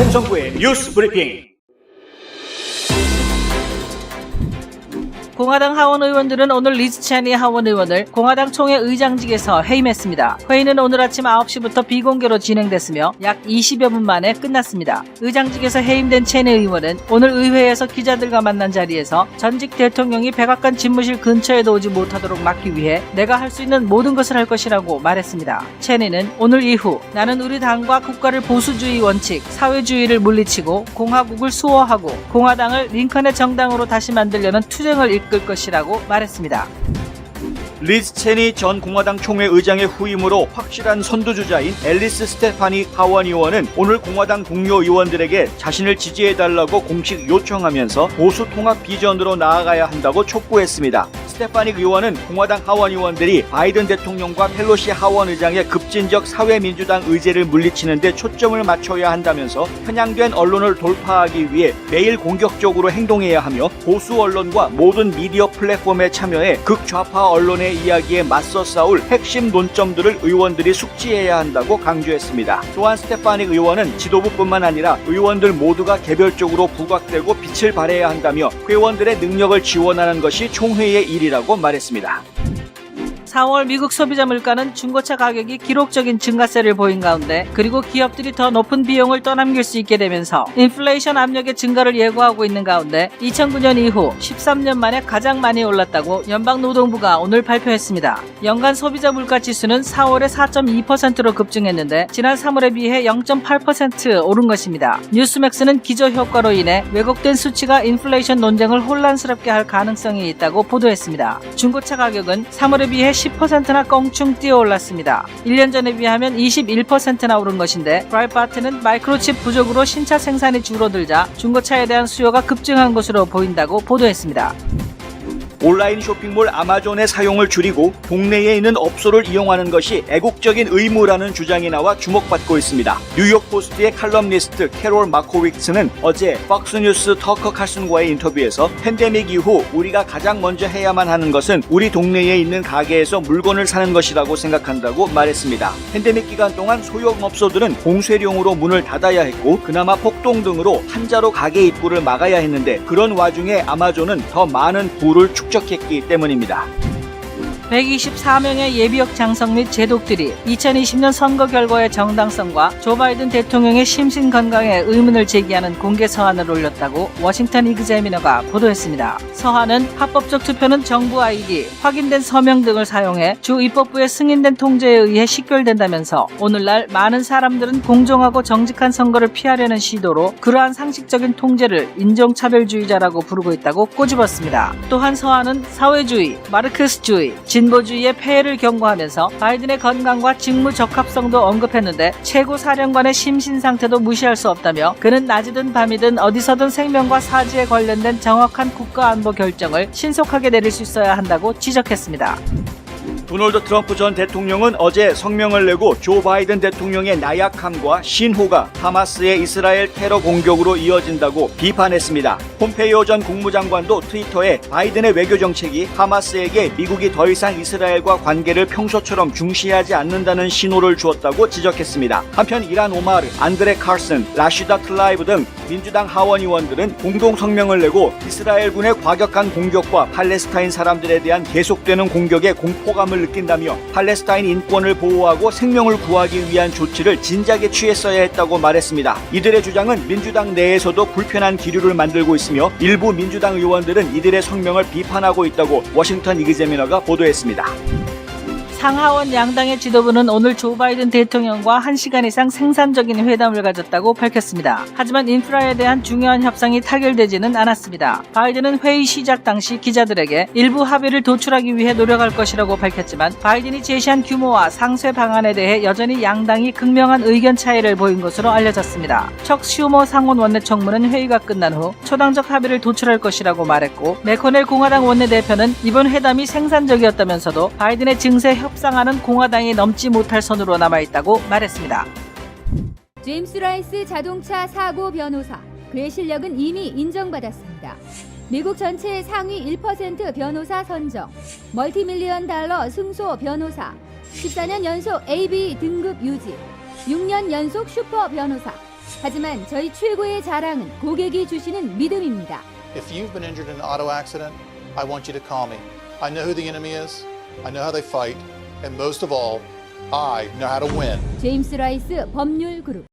송성구의 뉴스 브리핑. 공화당 하원 의원들은 오늘 리즈 체니 하원 의원을 공화당 총회 의장직에서 해임했습니다. 회의는 오늘 아침 9시부터 비공개로 진행됐으며 약 20여 분 만에 끝났습니다. 의장직에서 해임된 체니 의원은 오늘 의회에서 기자들과 만난 자리에서 전직 대통령이 백악관 집무실 근처에도 오지 못하도록 막기 위해 내가 할 수 있는 모든 것을 할 것이라고 말했습니다. 체니는 오늘 이후 나는 우리 당과 국가를 보수주의 원칙, 사회주의를 물리치고 공화국을 수호하고 공화당을 링컨의 정당으로 다시 만들려는 투쟁을 이끌 것이라고 말했습니다. 리즈 체니 전 공화당 총회 의장의 후임으로 확실한 선두주자인 앨리스 스테파니 하원 의원은 오늘 공화당 동료 의원들에게 자신을 지지해달라고 공식 요청하면서 보수 통합 비전으로 나아가야 한다고 촉구했습니다. 스테파니 의원은 공화당 하원 의원들이 바이든 대통령과 펠로시 하원 의장의 급진적 사회민주당 의제를 물리치는 데 초점을 맞춰야 한다면서 편향된 언론을 돌파하기 위해 매일 공격적으로 행동해야 하며 보수 언론과 모든 미디어 플랫폼에 참여해 극좌파 언론의 이야기에 맞서 싸울 핵심 논점들을 의원들이 숙지해야 한다고 강조했습니다. 또한 스테파니 의원은 지도부뿐만 아니라 의원들 모두가 개별적으로 부각되고 빛을 발해야 한다며 회원들의 능력을 지원하는 것이 총회의 일이라고 말했습니다. 4월 미국 소비자 물가는 중고차 가격이 기록적인 증가세를 보인 가운데 그리고 기업들이 더 높은 비용을 떠넘길 수 있게 되면서 인플레이션 압력의 증가를 예고하고 있는 가운데 2009년 이후 13년 만에 가장 많이 올랐다고 연방노동부가 오늘 발표했습니다. 연간 소비자 물가 지수는 4월에 4.2%로 급증했는데 지난 3월에 비해 0.8% 오른 것입니다. 뉴스맥스는 기저효과로 인해 왜곡된 수치가 인플레이션 논쟁을 혼란스럽게 할 가능성이 있다고 보도했습니다. 중고차 가격은 3월에 비해 10%나 껑충 뛰어올랐습니다. 1년 전에 비하면 21%나 오른 것인데 브라이트바트는 마이크로칩 부족으로 신차 생산이 줄어들자 중고차에 대한 수요가 급증한 것으로 보인다고 보도했습니다. 온라인 쇼핑몰 아마존의 사용을 줄이고 동네에 있는 업소를 이용하는 것이 애국적인 의무라는 주장이 나와 주목받고 있습니다. 뉴욕포스트의 칼럼니스트 캐롤 마코위츠는 어제 폭스뉴스 터커 칼슨과의 인터뷰에서 팬데믹 이후 우리가 가장 먼저 해야만 하는 것은 우리 동네에 있는 가게에서 물건을 사는 것이라고 생각한다고 말했습니다. 팬데믹 기간 동안 소형업소들은 공쇄령으로 문을 닫아야 했고 그나마 폭동 등으로 한자로 가게 입구를 막아야 했는데 그런 와중에 아마존은 더 많은 부를 축적했기 때문입니다. 124명의 예비역 장성 및 제독들이 2020년 선거 결과의 정당성과 조 바이든 대통령의 심신 건강에 의문을 제기하는 공개 서한을 올렸다고 워싱턴 이그제미너가 보도했습니다. 서한은 합법적 투표는 정부 아이디, 확인된 서명 등을 사용해 주 입법부의 승인된 통제에 의해 식별된다면서 오늘날 많은 사람들은 공정하고 정직한 선거를 피하려는 시도로 그러한 상식적인 통제를 인종차별주의자라고 부르고 있다고 꼬집었습니다. 또한 서한은 사회주의, 마르크스주의, 진보주의의 폐해를 경고하면서 바이든의 건강과 직무 적합성도 언급했는데 최고 사령관의 심신 상태도 무시할 수 없다며 그는 낮이든 밤이든 어디서든 생명과 사지에 관련된 정확한 국가안보 결정을 신속하게 내릴 수 있어야 한다고 지적했습니다. 도널드 트럼프 전 대통령은 어제 성명을 내고 조 바이든 대통령의 나약함과 신호가 하마스의 이스라엘 테러 공격으로 이어진다고 비판했습니다. 폼페이오 전 국무장관도 트위터에 바이든의 외교 정책이 하마스에게 미국이 더 이상 이스라엘과 관계를 평소처럼 중시하지 않는다는 신호를 주었다고 지적했습니다. 한편 이란 오마르, 안드레 칼슨, 라시다 틀라이브 등 민주당 하원 의원들은 공동 성명을 내고 이스라엘군의 과격한 공격과 팔레스타인 사람들에 대한 계속되는 공격에 공포감을 느낀다며 팔레스타인 인권을 보호하고 생명을 구하기 위한 조치를 진작에 취했어야 했다고 말했습니다. 이들의 주장은 민주당 내에서도 불편한 기류를 만들고 있으며 일부 민주당 의원들은 이들의 성명을 비판하고 있다고 워싱턴 이그제미너가 보도했습니다. 상하원 양당의 지도부는 오늘 조 바이든 대통령과 1시간 이상 생산적인 회담을 가졌다고 밝혔습니다. 하지만 인프라에 대한 중요한 협상이 타결되지는 않았습니다. 바이든은 회의 시작 당시 기자들에게 일부 합의를 도출하기 위해 노력할 것이라고 밝혔지만 바이든이 제시한 규모와 상쇄 방안에 대해 여전히 양당이 극명한 의견 차이를 보인 것으로 알려졌습니다. 척 슈머 상원 원내총무는 회의가 끝난 후 초당적 합의를 도출할 것이라고 말했고 매코넬 공화당 원내대표는 이번 회담이 생산적이었다면서도 바이든의 증세 협상하는 공화당이 넘지 못할 선으로 남아있다고 말했습니다. 제임스 라이스 자동차 사고 변호사, 그의 실력은 이미 인정받았습니다. 미국 전체의 상위 1% 변호사 선정, 멀티밀리언 달러 승소 변호사, 14년 연속 AB 등급 유지, 6년 연속 슈퍼 변호사, 하지만 저희 최고의 자랑은 고객이 주시는 믿음입니다. If you've been injured in an auto accident, I want you to call me. I know who the enemy is, I know how they fight, and most of all, I know how to win. 제임스 라이스 법률 그룹.